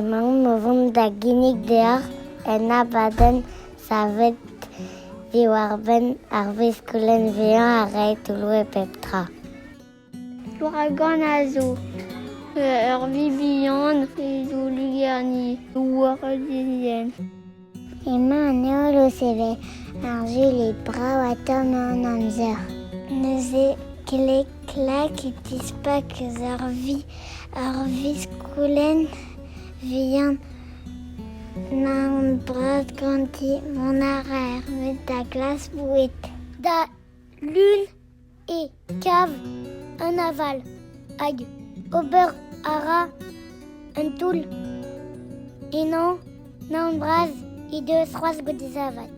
Imam movem da ginig dehar en abaden savet diwarben ar veskoulen vean a ret toulou e peptra. L'ouragan a zo ur vibihan e zo lugerni war dizien. Emañ an eolo sevel ar jul e brav a tamm an amzer. Neuze klek klak e tispak eus ar veskoulen vean na an bras ganti mon ar met da glas bouet. Da lun e kav an aval hag ober ara un toul enan na an bras e deus c'hoaz goudezavat.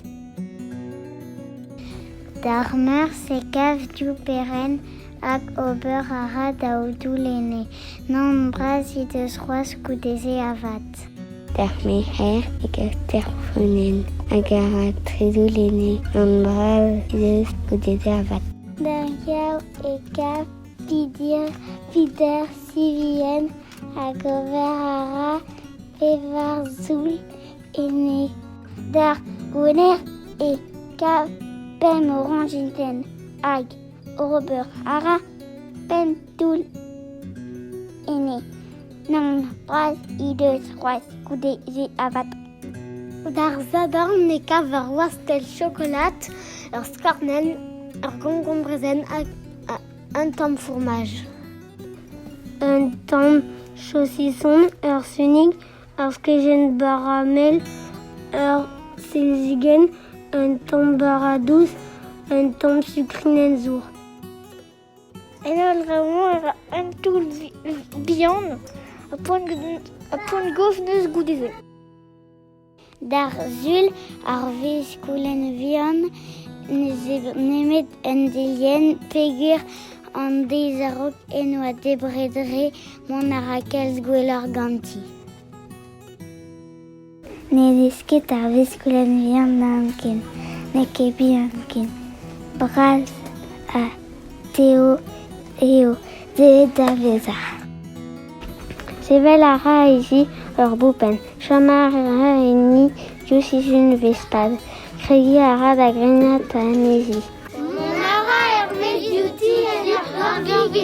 D'ar meur se kav diou peren hag ober ara daou doulene na an bras e deus c'hoaz goudezavat. D'ar meher e kav terfonen hag ara tredoulene an bras e deus goudezavat. D'ar yaou e kav pider sivien hag ober ara pevar zoul ene. D'ar gouner e kav pem orangiten hag ober ara pem toul ene. Nan bras e deus c'hoaz goudezavat. D'ar zadorn e kav ur wastel chokolat, ur skornen, ur gongon brezen hag un tamm fromage. Un tamm saucisson, ur sunig, ur skegen baramel, ur selzigen, un tamm baradouz, un tamm sukrinen zour. En ul reomp un toul bihan, a poan gof neus goudeze. D'ar zul ar veskoulen vihan nemet un delien pegur an dezarok en oa debredre mon ar a kalz gwelloc'h ganti. Ne desket ar veskoulen vihan da amken, ne kebi amken. Braz a teo eo devet da vezar. Sevel a ra ezi ur boupen, chomar a ra eni diousizun vespad. Kregi a ra da grenat a anezi. Mon ara er met diouti en ur gant